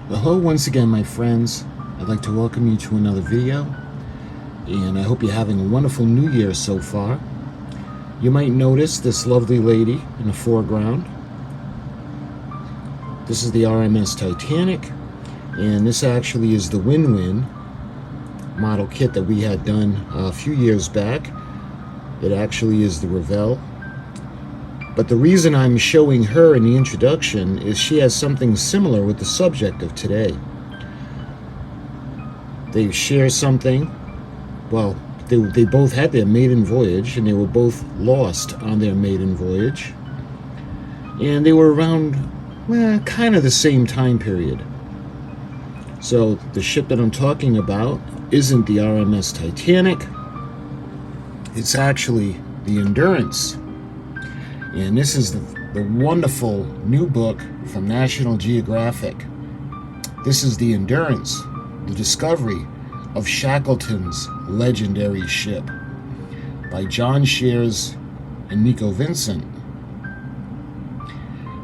Hello once again, my friends. I'd like to welcome you to another video, and I hope you're having a wonderful new year so far. You might notice this lovely lady in the foreground. This is the RMS Titanic, and this actually is the Win-Win model kit that we had done a few years back. It actually is the Weddell. But the reason I'm showing her in the introduction is she has something similar with the subject of today. They share something. Well, they both had their maiden voyage, and they were both lost on their maiden voyage. And they were around, kind of the same time period. So the ship that I'm talking about isn't the RMS Titanic. It's actually the Endurance. And this is the wonderful new book from National Geographic. This is the Endurance, the discovery of Shackleton's legendary ship by John Shears and Nico Vincent.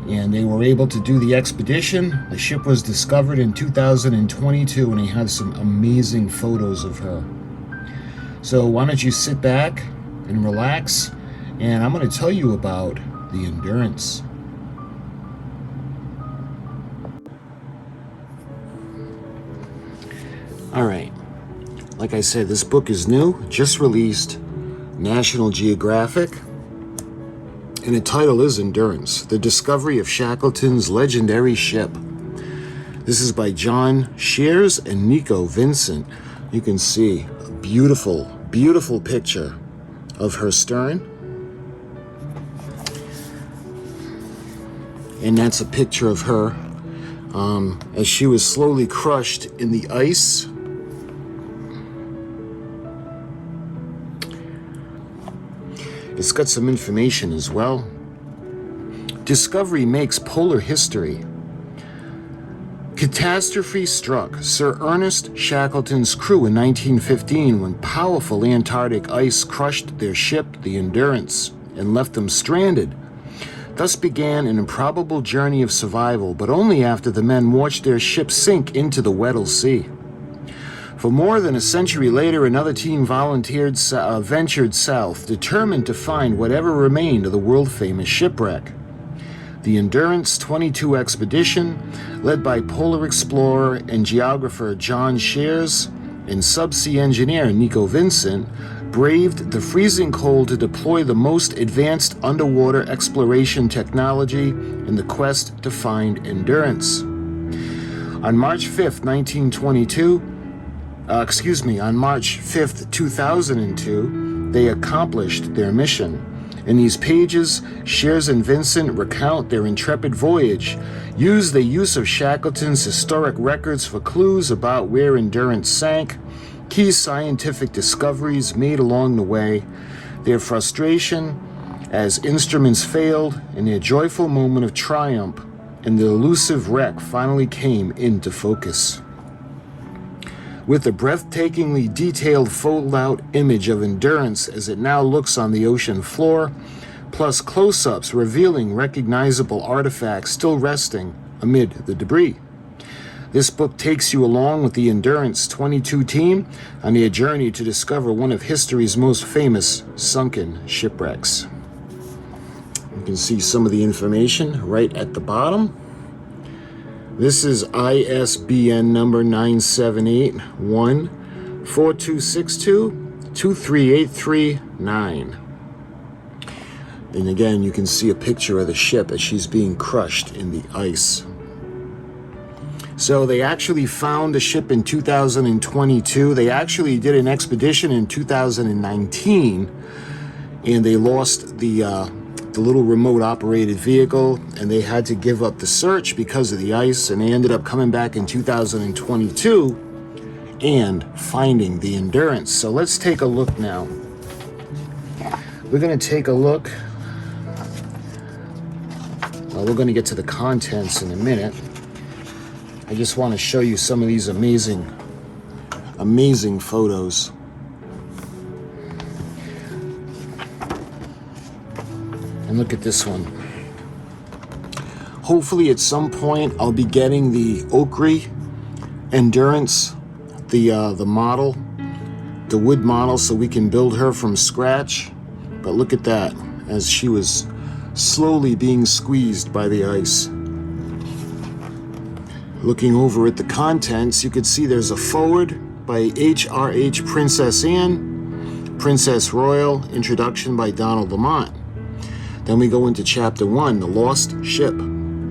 And they were able to do the expedition. The ship was discovered in 2022, and they have some amazing photos of her. So why don't you sit back and relax, and I'm going to tell you about the Endurance. All right, like I said, this book is new, just released, National Geographic, and the title is Endurance, the discovery of Shackleton's legendary ship. This is by John Shears and Nico Vincent. You can see a beautiful, beautiful picture of her stern. And that's a picture of her as she was slowly crushed in the ice. It's got some information as well. Discovery makes polar history. Catastrophe struck Sir Ernest Shackleton's crew in 1915 when powerful Antarctic ice crushed their ship, the Endurance, and left them stranded. Thus began an improbable journey of survival, but only after the men watched their ship sink into the Weddell Sea. For more than a century later, another team ventured south, determined to find whatever remained of the world-famous shipwreck. The Endurance 22 expedition, led by polar explorer and geographer John Shears and subsea engineer Nico Vincent, braved the freezing cold to deploy the most advanced underwater exploration technology in the quest to find Endurance. On March 5th, 2002, they accomplished their mission. In these pages, Shears and Vincent recount their intrepid voyage, use the use of Shackleton's historic records for clues about where Endurance sank, key scientific discoveries made along the way, their frustration as instruments failed, and their joyful moment of triumph, and the elusive wreck finally came into focus. With a breathtakingly detailed fold-out image of Endurance as it now looks on the ocean floor, plus close-ups revealing recognizable artifacts still resting amid the debris. This book takes you along with the Endurance 22 team on their journey to discover one of history's most famous sunken shipwrecks. You can see some of the information right at the bottom. This is ISBN number 978-1-4262-23839. And again, you can see a picture of the ship as she's being crushed in the ice. So they actually found the ship in 2022. They actually did an expedition in 2019, and they lost the little remote operated vehicle, and they had to give up the search because of the ice, and they ended up coming back in 2022 and finding the Endurance. So let's take a look now. We're going to take a look. We're going to get to the contents in a minute. I just want to show you some of these amazing, amazing photos. And look at this one. Hopefully at some point I'll be getting the Oakry Endurance, the model, the wood model, so we can build her from scratch. But look at that, as she was slowly being squeezed by the ice. Looking over at the contents, you could see there's a foreword by H.R.H. Princess Anne, Princess Royal, introduction by Donald Lamont. Then we go into Chapter 1, The Lost Ship.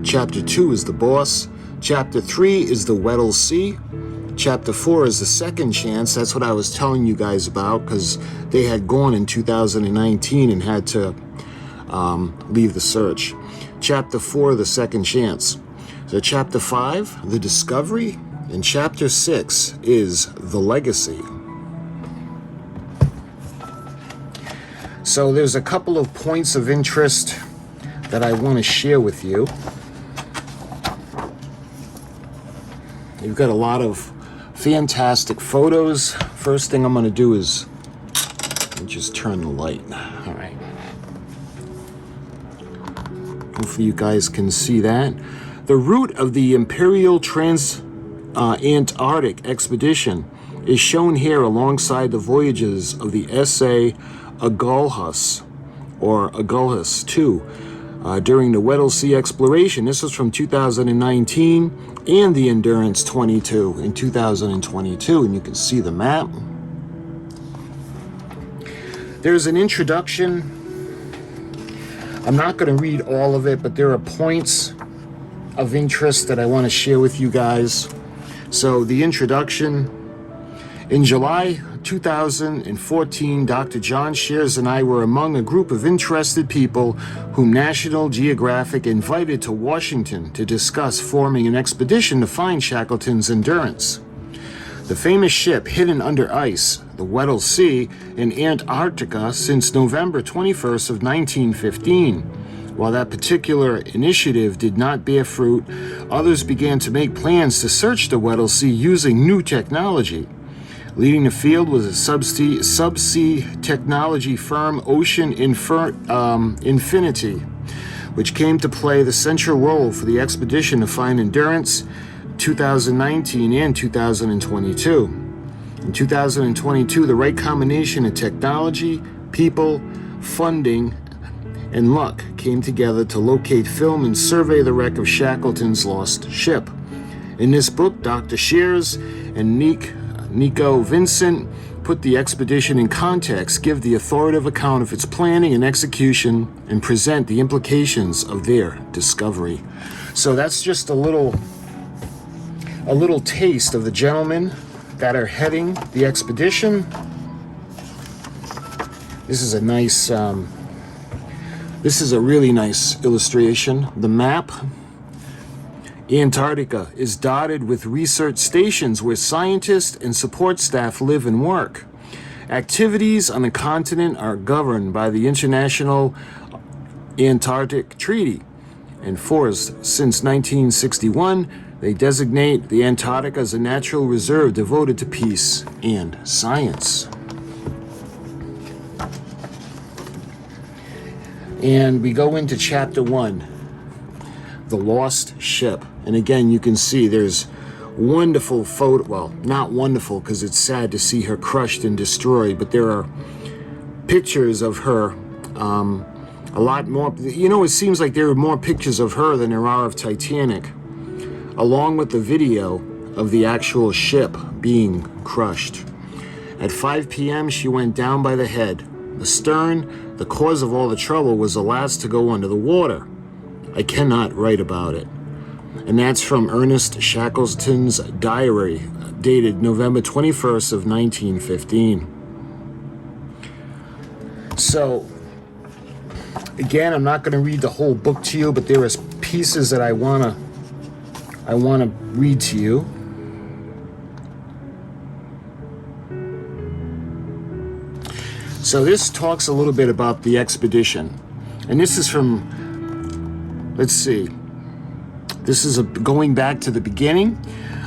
Chapter 2 is The Boss. Chapter 3 is The Weddell Sea. Chapter 4 is The Second Chance. That's what I was telling you guys about, because they had gone in 2019 and had to leave the search. Chapter 4, The Second Chance. So Chapter 5, The Discovery, and Chapter 6 is The Legacy. So there's a couple of points of interest that I want to share with you. You've got a lot of fantastic photos. First thing I'm going to do is just turn the light. All right. Hopefully you guys can see that. The route of the Imperial Trans-Antarctic Expedition is shown here alongside the voyages of the S.A. Agulhas, or Agulhas II, during the Weddell Sea exploration. This was from 2019, and the Endurance 22 in 2022, and you can see the map. There's an introduction. I'm not going to read all of it, but there are points of interest that I want to share with you guys. So the introduction: in July 2014, Dr. John Shears and I were among a group of interested people whom National Geographic invited to Washington to discuss forming an expedition to find Shackleton's Endurance. The famous ship hidden under ice, the Weddell Sea, in Antarctica since November 21st of 1915. While that particular initiative did not bear fruit, others began to make plans to search the Weddell Sea using new technology. Leading the field was a subsea technology firm, Ocean Infinity, which came to play the central role for the expedition to find Endurance 2019 and 2022. In 2022, the right combination of technology, people, funding, and luck came together to locate, film, and survey the wreck of Shackleton's lost ship. In this book, Dr. Shears and Nico Vincent put the expedition in context, give the authoritative account of its planning and execution, and present the implications of their discovery. So that's just a little taste of the gentlemen that are heading the expedition. This is a nice, this is a really nice illustration. The map. Antarctica is dotted with research stations where scientists and support staff live and work. Activities on the continent are governed by the International Antarctic Treaty, and since 1961, they designate the Antarctica as a natural reserve devoted to peace and science. And we go into Chapter 1, The Lost Ship. And again, you can see there's wonderful photo, well, not wonderful because it's sad to see her crushed and destroyed, but there are pictures of her, a lot more. You know, it seems like there are more pictures of her than there are of Titanic, along with the video of the actual ship being crushed. At 5 p.m., she went down by the head. The stern, the cause of all the trouble, was the last to go under the water. I cannot write about it. And that's from Ernest Shackleton's diary, dated November 21st of 1915. So, again, I'm not going to read the whole book to you, but there are pieces that I want to read to you. So this talks a little bit about the expedition. And this is from, let's see, this is going back to the beginning.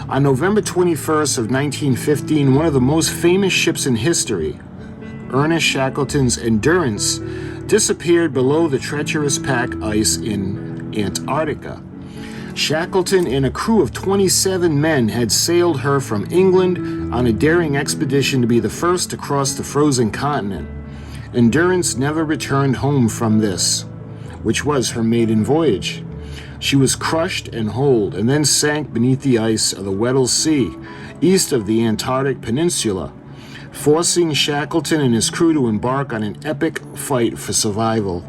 On November 21st of 1915, one of the most famous ships in history, Ernest Shackleton's Endurance, disappeared below the treacherous pack ice in Antarctica. Shackleton and a crew of 27 men had sailed her from England on a daring expedition to be the first to cross the frozen continent. Endurance never returned home from this, which was her maiden voyage. She was crushed and holed and then sank beneath the ice of the Weddell Sea, east of the Antarctic Peninsula, forcing Shackleton and his crew to embark on an epic fight for survival.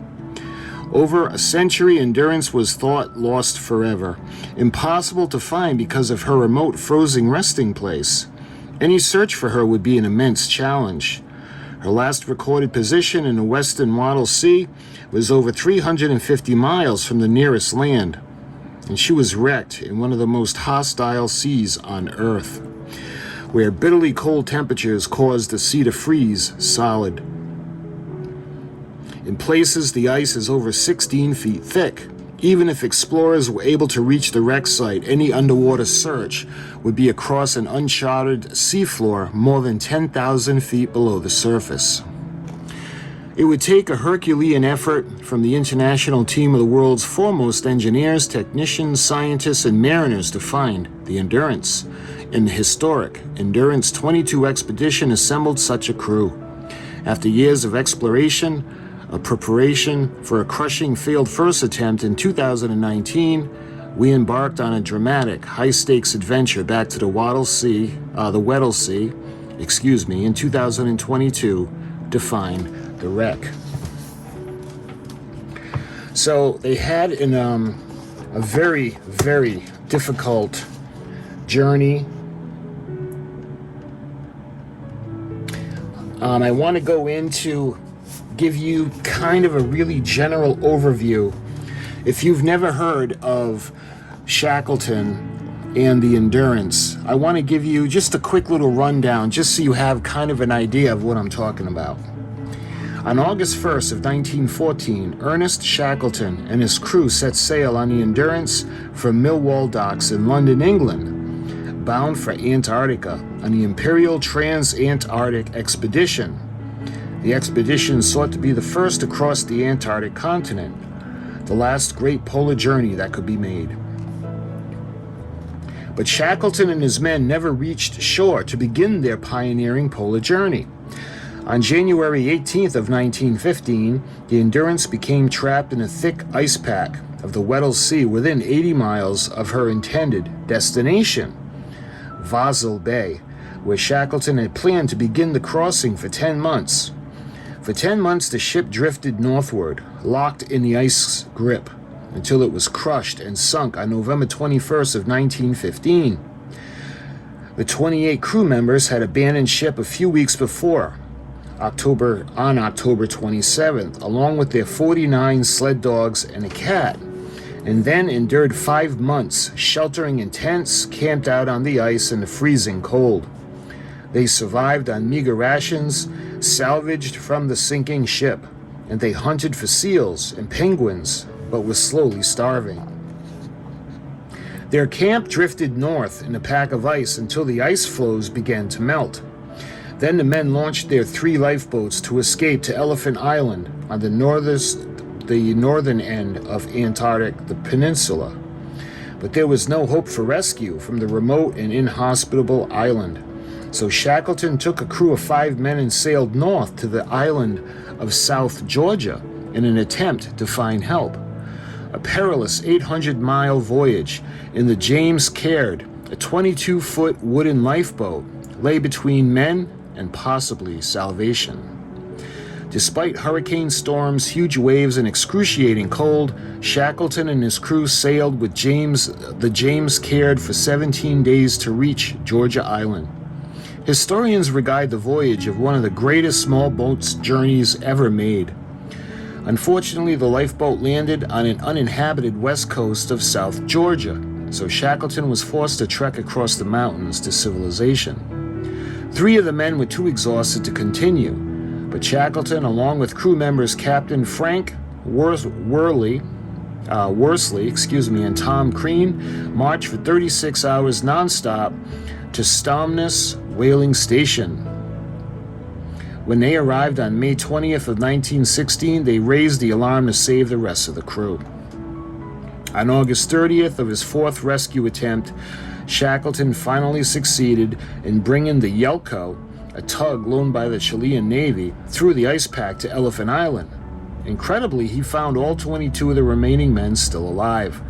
Over a century, Endurance was thought lost forever, impossible to find because of her remote frozen resting place. Any search for her would be an immense challenge. Her last recorded position in the western Weddell Sea was over 350 miles from the nearest land, and she was wrecked in one of the most hostile seas on Earth, where bitterly cold temperatures caused the sea to freeze solid. In places, the ice is over 16 feet thick. Even if explorers were able to reach the wreck site, any underwater search would be across an uncharted seafloor more than 10,000 feet below the surface. It would take a Herculean effort from the international team of the world's foremost engineers, technicians, scientists, and mariners to find the Endurance. And the historic Endurance 22 expedition assembled such a crew. After years of exploration, a preparation for a crushing failed first attempt in 2019, we embarked on a dramatic, high-stakes adventure back to the Weddell Sea, in 2022 to find the wreck. So they had a very, very difficult journey. I want to go into give you kind of a really general overview. If you've never heard of Shackleton and the Endurance, I want to give you just a quick little rundown just so you have kind of an idea of what I'm talking about. On August 1st of 1914, Ernest Shackleton and his crew set sail on the Endurance from Millwall docks in London, England, bound for Antarctica on the Imperial Trans-Antarctic Expedition. The expedition sought to be the first to cross the Antarctic continent, the last great polar journey that could be made. But Shackleton and his men never reached shore to begin their pioneering polar journey. On January 18th of 1915, the Endurance became trapped in a thick ice pack of the Weddell Sea within 80 miles of her intended destination, Vassal Bay, where Shackleton had planned to begin the crossing for 10 months. For 10 months, the ship drifted northward, locked in the ice grip, until it was crushed and sunk on November 21st of 1915. The 28 crew members had abandoned ship a few weeks before, October 27th, along with their 49 sled dogs and a cat, and then endured 5 months, sheltering in tents, camped out on the ice in the freezing cold. They survived on meager rations salvaged from the sinking ship, and they hunted for seals and penguins, but were slowly starving. Their camp drifted north in a pack of ice until the ice floes began to melt. Then the men launched their 3 lifeboats to escape to Elephant Island on the northern end of Antarctic, the peninsula. But there was no hope for rescue from the remote and inhospitable island. So Shackleton took a crew of 5 men and sailed north to the island of South Georgia in an attempt to find help. A perilous 800-mile voyage in the James Caird, a 22-foot wooden lifeboat, lay between men and possibly salvation. Despite hurricane storms, huge waves, and excruciating cold, Shackleton and his crew sailed with the James Caird for 17 days to reach Georgia Island. Historians regard the voyage as one of the greatest small boats journeys ever made. Unfortunately, the lifeboat landed on an uninhabited west coast of South Georgia, so Shackleton was forced to trek across the mountains to civilization. 3 of the men were too exhausted to continue, but Shackleton, along with crew members Captain Frank Worsley, and Tom Crean, marched for 36 hours nonstop to Stamnes Whaling Station. When they arrived on May 20th of 1916, they raised the alarm to save the rest of the crew. On August 30th of his fourth rescue attempt, Shackleton finally succeeded in bringing the Yelko, a tug loaned by the Chilean Navy, through the ice pack to Elephant Island. Incredibly, he found all 22 of the remaining men still alive.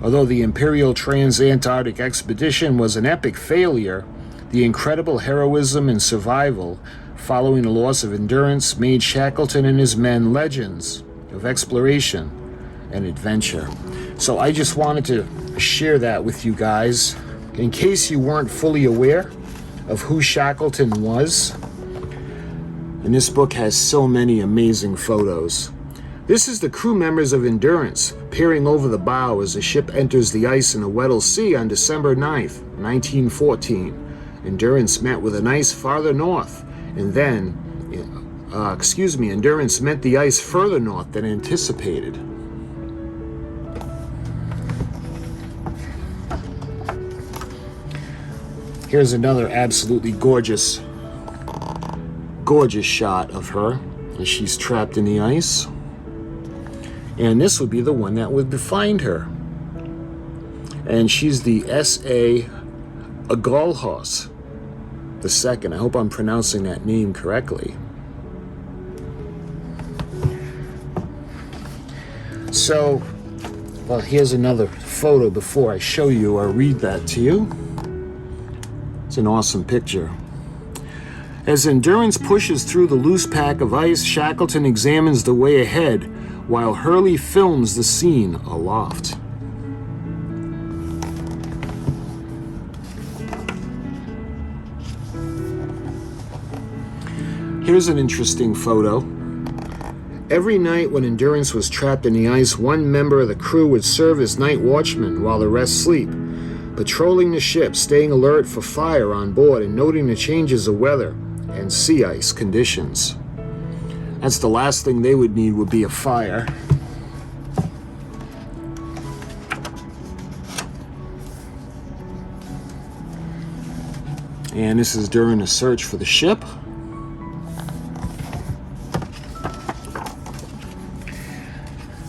Although the Imperial Trans-Antarctic Expedition was an epic failure, the incredible heroism and survival following the loss of Endurance made Shackleton and his men legends of exploration and adventure. So I just wanted to share that with you guys, in case you weren't fully aware of who Shackleton was. And this book has so many amazing photos. This is the crew members of Endurance peering over the bow as the ship enters the ice in the Weddell Sea on December 9th, 1914. Endurance met with an ice farther north, and then, Endurance met the ice further north than anticipated. Here's another absolutely gorgeous shot of her as she's trapped in the ice. And this would be the one that would find her. And she's the S.A. Agulhos the second. I hope I'm pronouncing that name correctly. So, well, here's another photo before I show you or read that to you. It's an awesome picture. As Endurance pushes through the loose pack of ice, Shackleton examines the way ahead while Hurley films the scene aloft. Here's an interesting photo. Every night when Endurance was trapped in the ice, one member of the crew would serve as night watchman while the rest sleep, patrolling the ship, staying alert for fire on board, and noting the changes of weather and sea ice conditions. That's the last thing they would need, would be a fire. And this is during the search for the ship.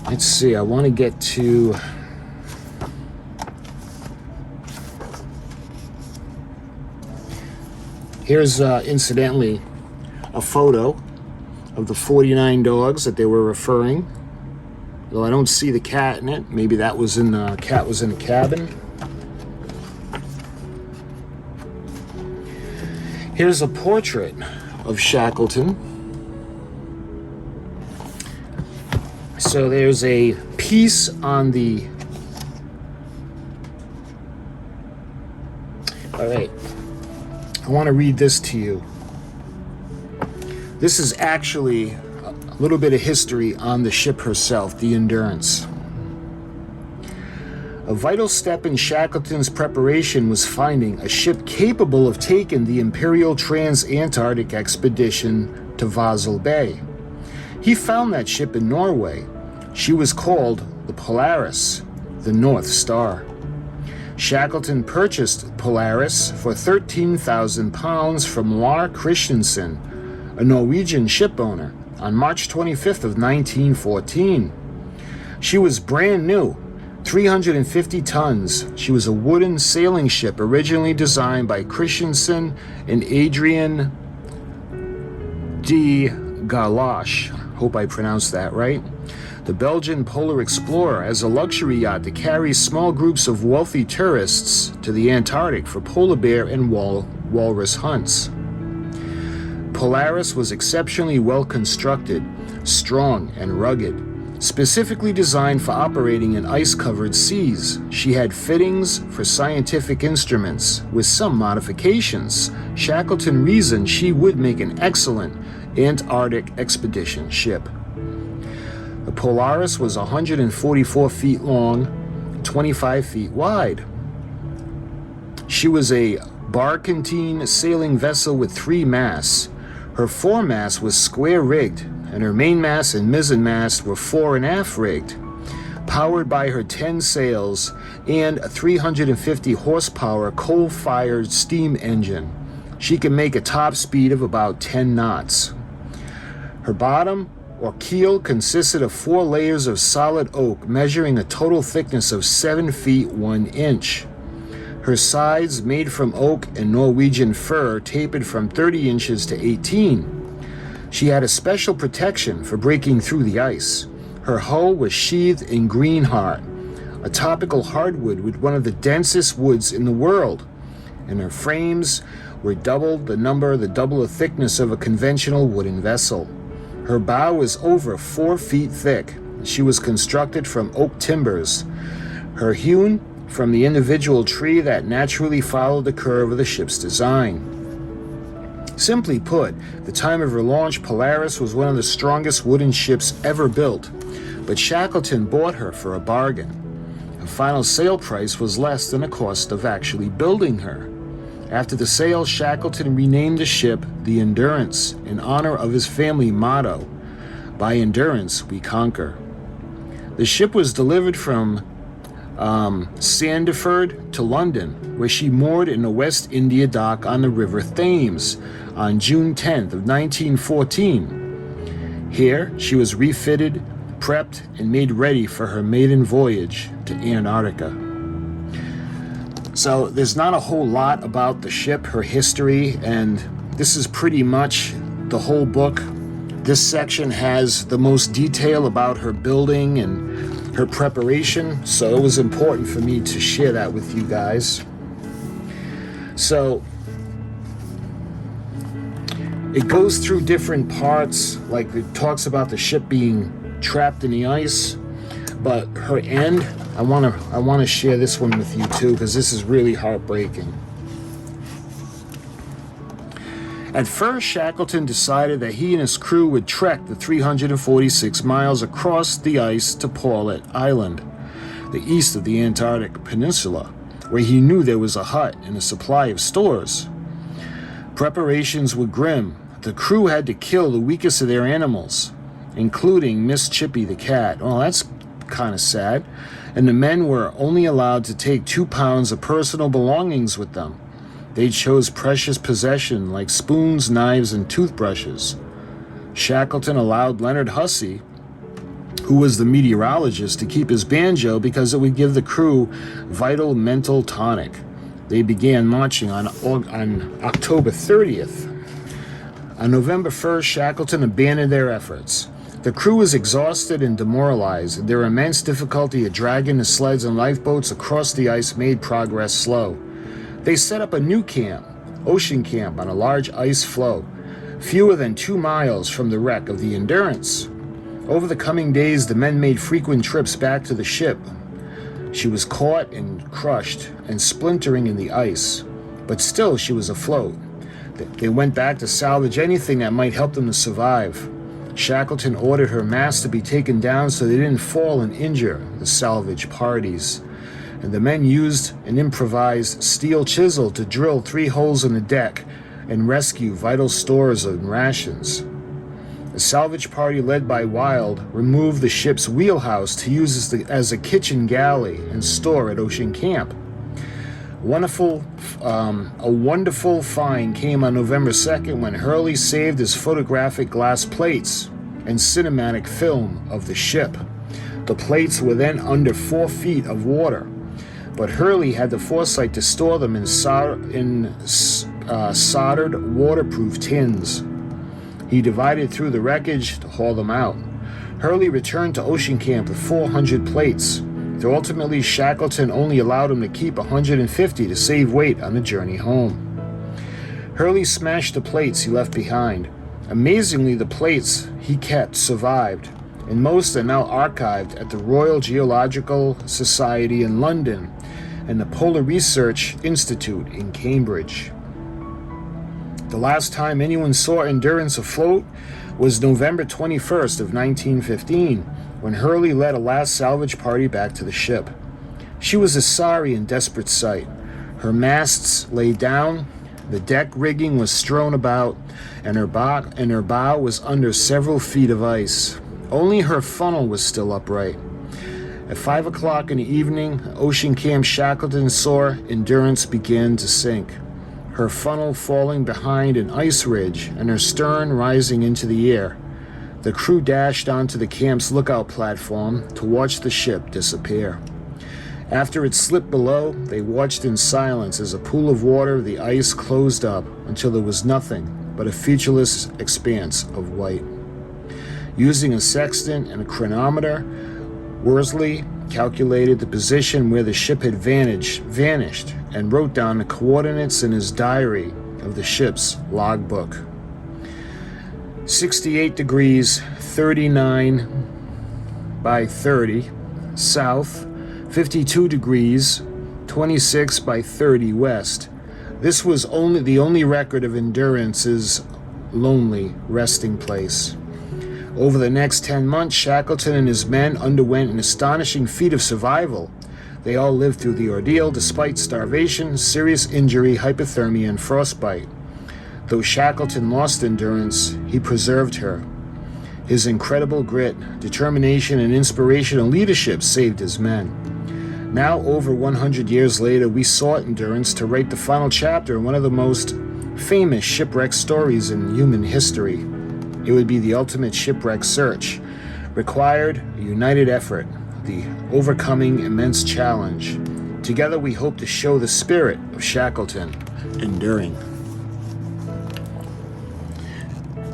Let's see, I want to get to... Here's, incidentally, a photo of the 49 dogs that they were referring. Though I don't see the cat in it. Maybe that was in the cat was in the cabin. Here's a portrait of Shackleton. So there's a piece on the... All right. I want to read this to you. This is actually a little bit of history on the ship herself, the Endurance. A vital step in Shackleton's preparation was finding a ship capable of taking the Imperial Trans-Antarctic Expedition to Vassal Bay. He found that ship in Norway. She was called the Polaris, the North Star. Shackleton purchased Polaris for £13,000 from Lars Christensen, a Norwegian shipowner, on March 25th of 1914. She was brand new, 350 tons. She was a wooden sailing ship originally designed by Christensen and Adrian de Galache. Hope I pronounced that right. The Belgian Polar Explorer as a luxury yacht to carry small groups of wealthy tourists to the Antarctic for polar bear and walrus hunts. Polaris was exceptionally well constructed, strong and rugged. Specifically designed for operating in ice-covered seas, she had fittings for scientific instruments. With some modifications, Shackleton reasoned she would make an excellent Antarctic expedition ship. The Polaris was 144 feet long, 25 feet wide. She was a barkentine sailing vessel with 3 masts. Her foremast was square-rigged, and her mainmast and mizzenmast were fore and aft rigged, powered by her 10 sails and a 350 horsepower coal-fired steam engine. She could make a top speed of about 10 knots. Her bottom or keel consisted of 4 layers of solid oak, measuring a total thickness of 7 feet 1 inch. Her sides, made from oak and Norwegian fir, tapered from 30 inches to 18. She had a special protection for breaking through the ice. Her hull was sheathed in greenheart, a tropical hardwood with one of the densest woods in the world, and her frames were double the thickness of a conventional wooden vessel. Her bow was over 4 feet thick. She was constructed from oak timbers, her hewn from the individual tree that naturally followed the curve of the ship's design. Simply put, the time of her launch, Polaris was one of the strongest wooden ships ever built, but Shackleton bought her for a bargain. Her final sale price was less than the cost of actually building her. After the sale, Shackleton renamed the ship the Endurance in honor of his family motto, "By endurance we conquer." The ship was delivered from Sandefjord to London, where she moored in the West India dock on the River Thames on June 10th of 1914. Here, she was refitted, prepped, and made ready for her maiden voyage to Antarctica. So there's not a whole lot about the ship, her history, and this is pretty much the whole book. This section has the most detail about her building and her preparation, so it was important for me to share that with you guys. So it goes through different parts, like it talks about the ship being trapped in the ice, but her end, I want to share this one with you too, because this is really heartbreaking. At first, Shackleton decided that he and his crew would trek the 346 miles across the ice to Paulet Island, the east of the Antarctic Peninsula, where he knew there was a hut and a supply of stores. Preparations were grim. The crew had to kill the weakest of their animals, including Miss Chippy the cat. Well, that's kind of sad. And the men were only allowed to take 2 pounds of personal belongings with them. They chose precious possessions like spoons, knives, and toothbrushes. Shackleton allowed Leonard Hussey, who was the meteorologist, to keep his banjo because it would give the crew vital mental tonic. They began marching on October 30th. On November 1st, Shackleton abandoned their efforts. The crew was exhausted and demoralized, and their immense difficulty at dragging the sleds and lifeboats across the ice made progress slow. They set up a new camp, Ocean Camp, on a large ice floe, fewer than 2 miles from the wreck of the Endurance. Over the coming days, the men made frequent trips back to the ship. She was caught and crushed and splintering in the ice, but still she was afloat. They went back to salvage anything that might help them to survive. Shackleton ordered her masts to be taken down so they didn't fall and injure the salvage parties. And the men used an improvised steel chisel to drill 3 holes in the deck and rescue vital stores and rations. The salvage party, led by Wild, removed the ship's wheelhouse to use as a kitchen galley and store at Ocean Camp. A wonderful find came on November 2nd when Hurley saved his photographic glass plates and cinematic film of the ship. The plates were then under 4 feet of water, but Hurley had the foresight to store them in soldered waterproof tins. He divided through the wreckage to haul them out. Hurley returned to Ocean Camp with 400 plates, though ultimately Shackleton only allowed him to keep 150 to save weight on the journey home. Hurley smashed the plates he left behind. Amazingly, the plates he kept survived, and most are now archived at the Royal Geological Society in London and the Polar Research Institute in Cambridge. The last time anyone saw Endurance afloat was November 21st of 1915, when Hurley led a last salvage party back to the ship. She was a sorry and desperate sight. Her masts lay down, the deck rigging was strewn about, and her bow was under several feet of ice. Only her funnel was still upright. At 5 o'clock in the evening, Ocean Camp Shackleton saw Endurance began to sink, her funnel falling behind an ice ridge and her stern rising into the air. The crew dashed onto the camp's lookout platform to watch the ship disappear. After it slipped below, they watched in silence as a pool of water, the ice closed up until there was nothing but a featureless expanse of white. Using a sextant and a chronometer, Worsley calculated the position where the ship had vanished and wrote down the coordinates in his diary of the ship's logbook. 68 degrees 39 by 30 south, 52 degrees 26 by 30 west. This was the only record of Endurance's lonely resting place. Over the next 10 months, Shackleton and his men underwent an astonishing feat of survival. They all lived through the ordeal despite starvation, serious injury, hypothermia, and frostbite. Though Shackleton lost Endurance, he preserved her. His incredible grit, determination, and inspirational leadership saved his men. Now, over 100 years later, we sought Endurance to write the final chapter in one of the most famous shipwreck stories in human history. It would be the ultimate shipwreck search. Required a united effort, the overcoming immense challenge. Together we hope to show the spirit of Shackleton enduring.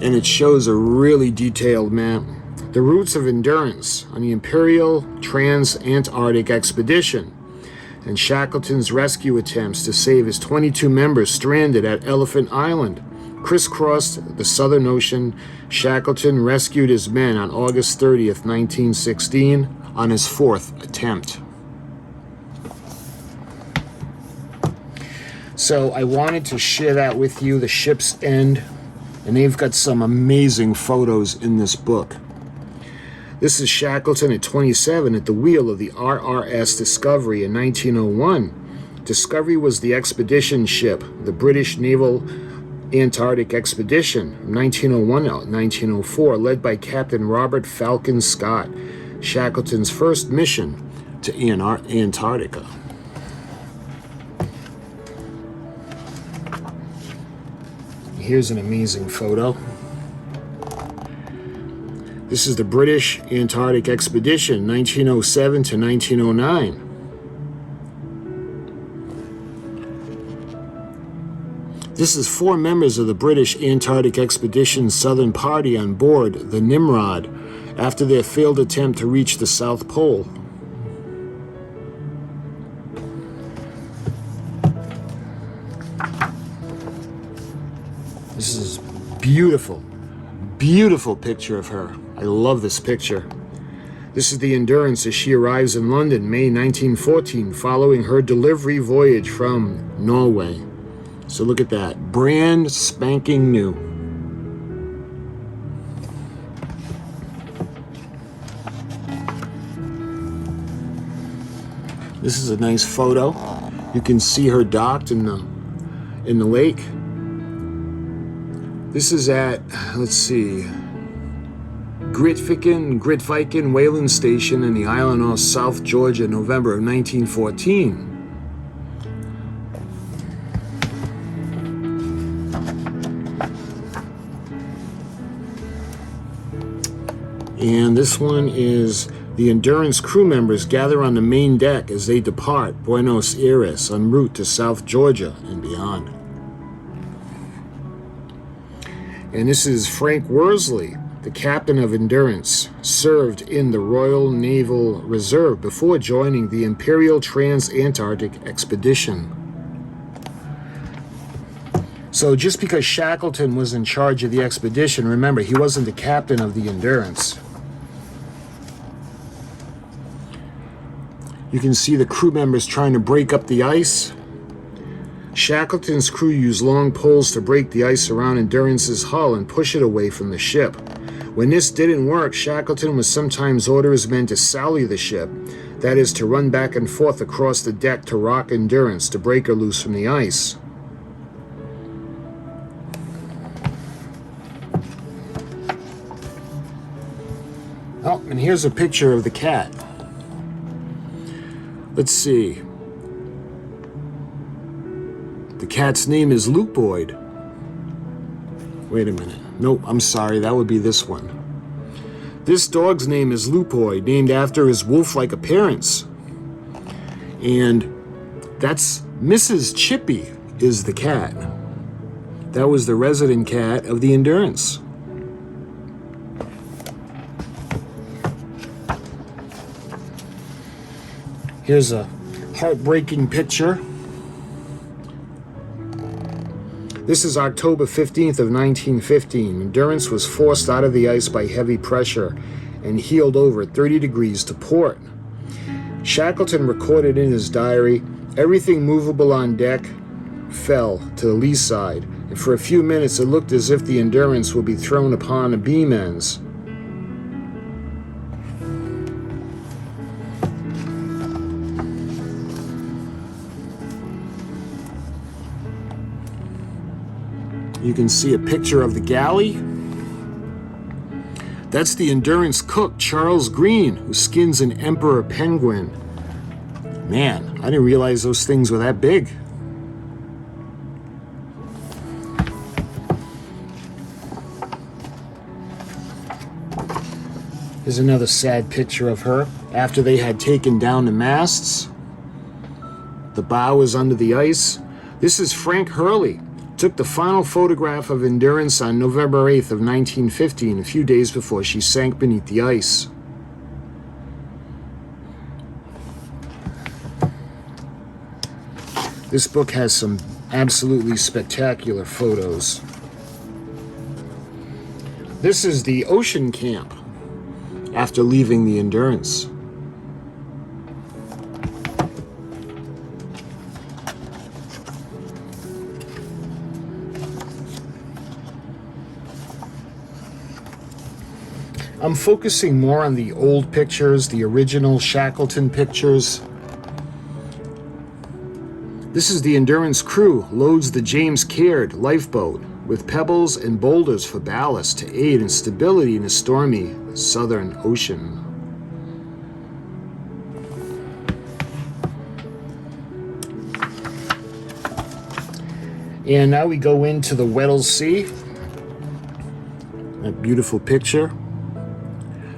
And it shows a really detailed map. The routes of Endurance on the Imperial Trans-Antarctic Expedition and Shackleton's rescue attempts to save his 22 members stranded at Elephant Island crisscrossed the Southern Ocean. Shackleton rescued his men on August 30th, 1916, on his fourth attempt. So I wanted to share that with you, the ship's end, and they've got some amazing photos in this book. This is Shackleton at 27 at the wheel of the RRS Discovery in 1901. Discovery was the expedition ship, the British Naval Antarctic Expedition, 1901-1904, led by Captain Robert Falcon Scott, Shackleton's first mission to Antarctica. Here's an amazing photo. This is the British Antarctic Expedition, 1907 to 1909. This is 4 members of the British Antarctic Expedition's Southern Party on board the Nimrod after their failed attempt to reach the South Pole. This is beautiful, beautiful picture of her. I love this picture. This is the Endurance as she arrives in London, May 1914, following her delivery voyage from Norway. So look at that, brand spanking new. This is a nice photo. You can see her docked in the lake. This is at, let's see, Grytviken Whaling Station in the island of South Georgia, November of 1914. And this one is the Endurance crew members gather on the main deck as they depart Buenos Aires en route to South Georgia and beyond. And this is Frank Worsley, the captain of Endurance, served in the Royal Naval Reserve before joining the Imperial Trans-Antarctic Expedition. So just because Shackleton was in charge of the expedition, remember, he wasn't the captain of the Endurance. You can see the crew members trying to break up the ice. Shackleton's crew used long poles to break the ice around Endurance's hull and push it away from the ship. When this didn't work, Shackleton would sometimes order his men to sally the ship, that is, to run back and forth across the deck to rock Endurance to break her loose from the ice. Oh, and here's a picture of the cat. Let's see. The cat's name is Luke Boyd. Wait a minute. Nope, I'm sorry. That would be this one. This dog's name is Lupoi, named after his wolf-like appearance. And that's Mrs. Chippy is the cat. That was the resident cat of the Endurance. Here's a heartbreaking picture. This is October 15th of 1915. Endurance was forced out of the ice by heavy pressure and heeled over at 30 degrees to port. Shackleton recorded in his diary, everything movable on deck fell to the lee side, and for a few minutes it looked as if the Endurance would be thrown upon the beam ends. You can see a picture of the galley. That's the Endurance cook, Charles Green, who skins an emperor penguin. Man, I didn't realize those things were that big. Here's another sad picture of her after they had taken down the masts. The bow is under the ice. This is Frank Hurley. Took the final photograph of Endurance on November 8th of 1915, a few days before she sank beneath the ice. This book has some absolutely spectacular photos. This is the ocean camp after leaving the Endurance. I'm focusing more on the old pictures, the original Shackleton pictures. This is the Endurance crew loads the James Caird lifeboat with pebbles and boulders for ballast to aid in stability in a stormy Southern Ocean. And now we go into the Weddell Sea. A beautiful picture.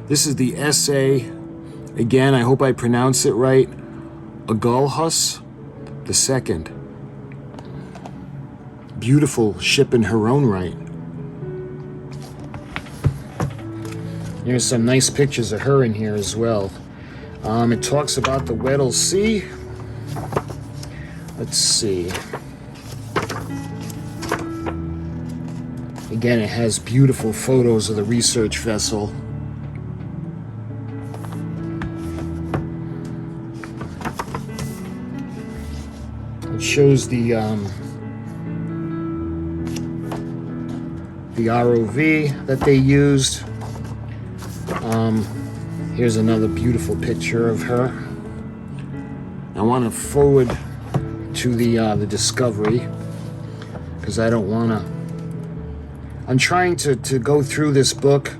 This is the S.A. Again, I hope I pronounce it right. Agulhas II. Beautiful ship in her own right. There's some nice pictures of her in here as well. It talks about the Weddell Sea. Let's see. Again, it has beautiful photos of the research vessel. It shows the ROV that they used. Here's another beautiful picture of her. I want to forward to the Discovery because I don't want to. I'm trying to go through this book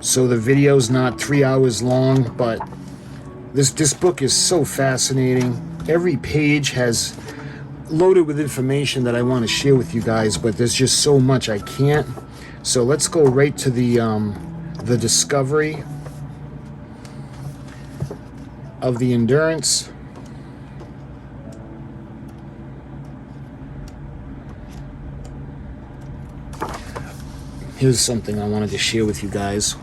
so the video's not 3 hours long, but this book is so fascinating. Every page has loaded with information that I want to share with you guys, but there's just so much I can't. So let's go right to the Discovery of the Endurance. Here's something I wanted to share with you guys.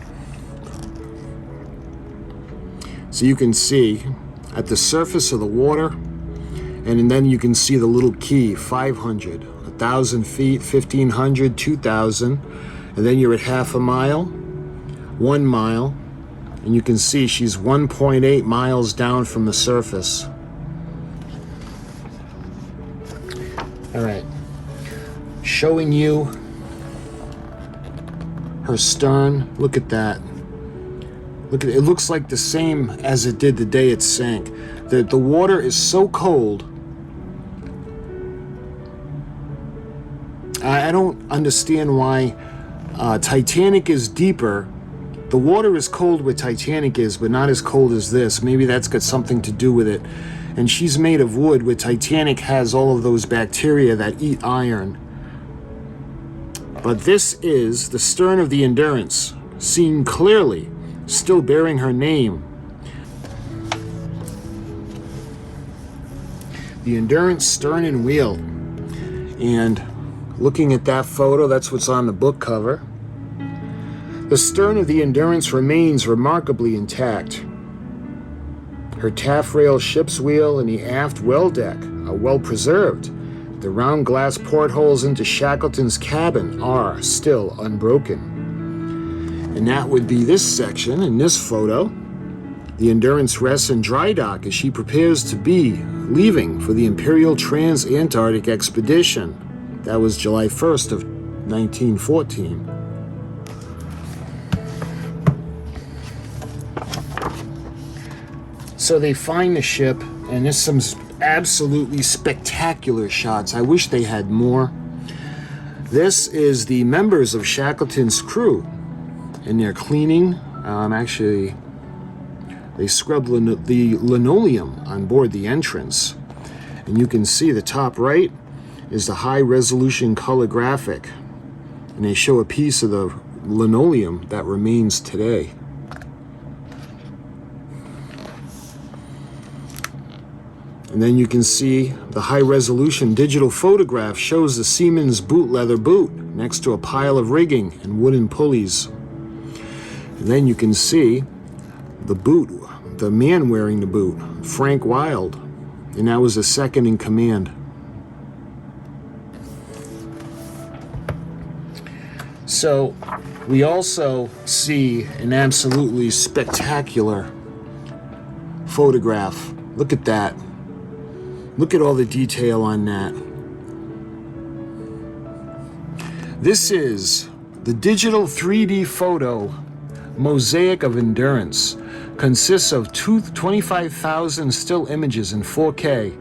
So you can see at the surface of the water, and then you can see the little key, 500, 1,000 feet, 1,500, 2,000, and then you're at half a mile, 1 mile, and you can see she's 1.8 miles down from the surface. All right, showing you her stern. Look at that. Look at it. It looks like the same as it did the day it sank. The water is so cold. I don't understand why Titanic is deeper. The water is cold where Titanic is, but not as cold as this. Maybe that's got something to do with it. And she's made of wood, where Titanic has all of those bacteria that eat iron. But this is the stern of the Endurance, seen clearly still bearing her name. The Endurance stern and wheel. And looking at that photo, that's what's on the book cover. The stern of the Endurance remains remarkably intact. Her taffrail ship's wheel and the aft well deck are well preserved. The round glass portholes into Shackleton's cabin are still unbroken. And that would be this section in this photo. The Endurance rests in dry dock as she prepares to be leaving for the Imperial Trans-Antarctic Expedition. That was July 1st of 1914. So they find the ship, and there's some absolutely spectacular shots. I wish they had more. This is the members of Shackleton's crew, and they're cleaning. Actually, they scrub the linoleum on board the entrance. And you can see the top right is the high-resolution color graphic. And they show a piece of the linoleum that remains today. And then you can see the high-resolution digital photograph shows the seaman's boot leather boot next to a pile of rigging and wooden pulleys. And then you can see the boot, the man wearing the boot, Frank Wild, and that was the second in command. So we also see an absolutely spectacular photograph. Look at that. Look at all the detail on that. This is the digital 3D photo mosaic of Endurance. Consists of 25,000 still images in 4K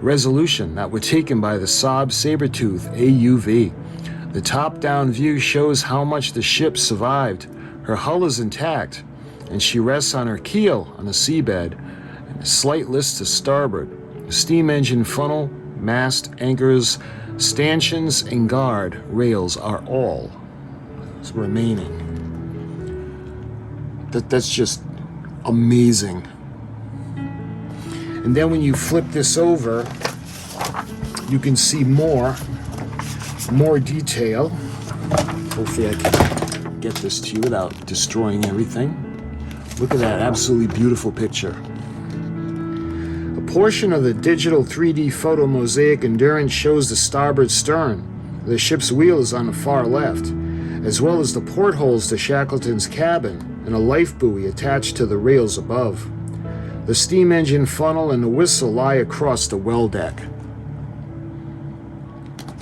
resolution that were taken by the Saab Sabertooth AUV. The top-down view shows how much the ship survived. Her hull is intact, and she rests on her keel on the seabed, and a slight list to starboard. The steam engine funnel, mast, anchors, stanchions, and guard rails are all remaining. That's just amazing. And then when you flip this over, you can see more detail. Hopefully I can get this to you without destroying everything. Look at that absolutely beautiful picture. A portion of the digital 3D photo mosaic Endurance shows the starboard stern. The ship's wheel is on the far left, as well as the portholes to Shackleton's cabin and a life buoy attached to the rails above. The steam engine funnel and the whistle lie across the well deck.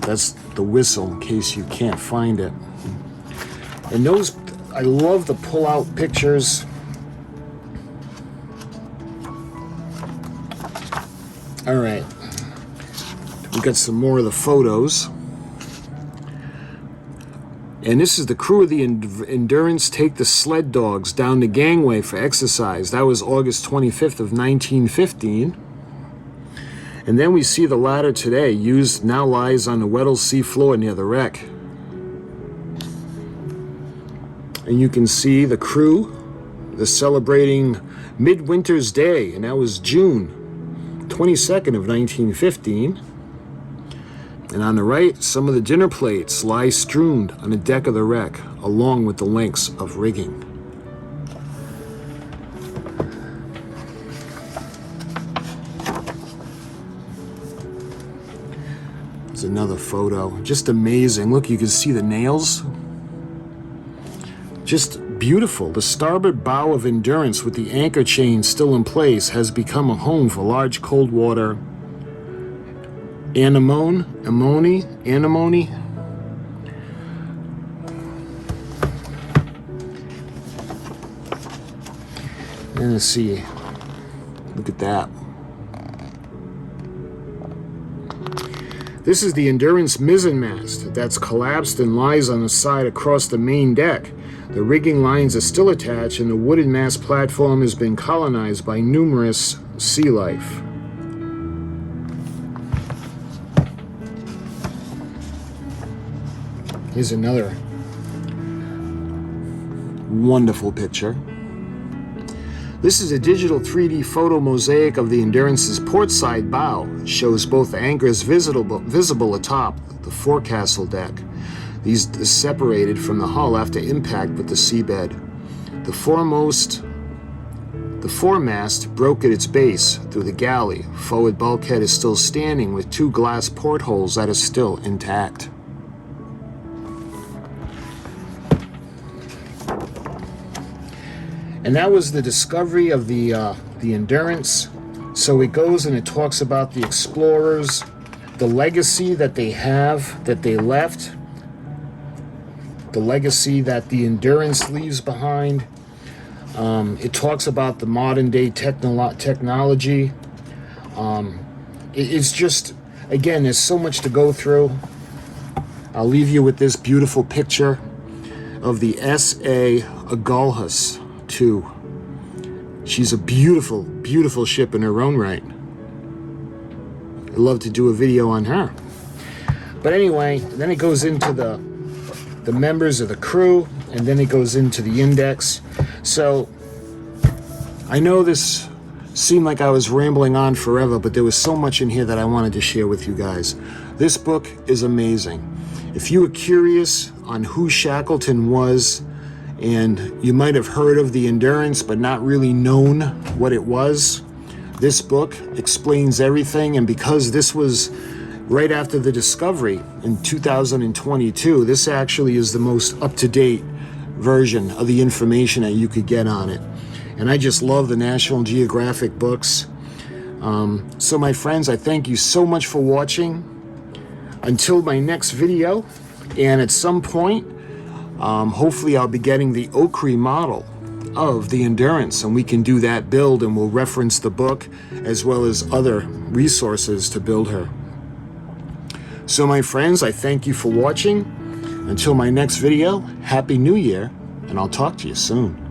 That's the whistle in case you can't find it. And those, I love the pull-out pictures. All right, we got some more of the photos. And this is the crew of the Endurance take the sled dogs down the gangway for exercise. That was August 25th of 1915. And then we see the ladder today, now lies on the Weddell Sea floor near the wreck. And you can see the crew, they're celebrating Midwinter's Day, and that was June 22nd of 1915. And on the right, some of the dinner plates lie strewn on the deck of the wreck, along with the links of rigging. There's another photo. Just amazing. Look, you can see the nails. Just beautiful. The starboard bow of Endurance with the anchor chain still in place has become a home for large cold water anemone. And let's see. Look at that. This is the Endurance mizzenmast that's collapsed and lies on the side across the main deck. The rigging lines are still attached, and the wooden mast platform has been colonized by numerous sea life. Here's another wonderful picture. This is a digital 3D photo mosaic of the Endurance's portside bow. It shows both the anchors visible atop the forecastle deck. These separated from the hull after impact with the seabed. The foremast broke at its base through the galley. Forward bulkhead is still standing with 2 glass portholes that are still intact. And that was the discovery of the Endurance. So it goes and it talks about the explorers, the legacy that they have, that they left, the legacy that the Endurance leaves behind. It talks about the modern day technology. It's just, again, there's so much to go through. I'll leave you with this beautiful picture of the S.A. Agulhas 2. She's a beautiful, beautiful ship in her own right. I'd love to do a video on her. But anyway, then it goes into the members of the crew, and then it goes into the index. So I know this seemed like I was rambling on forever, but there was so much in here that I wanted to share with you guys. This book is amazing. If you were curious on who Shackleton was, and you might have heard of the Endurance but not really known what it was, this book explains everything. And because this was right after the discovery in 2022, this actually is the most up-to-date version of the information that you could get on it. And I just love the National Geographic books. So my friends, I thank you so much for watching. Until my next video, and at some point, hopefully I'll be getting the Okri model of the Endurance, and we can do that build, and we'll reference the book as well as other resources to build her. So my friends, I thank you for watching. Until my next video, Happy New Year, and I'll talk to you soon.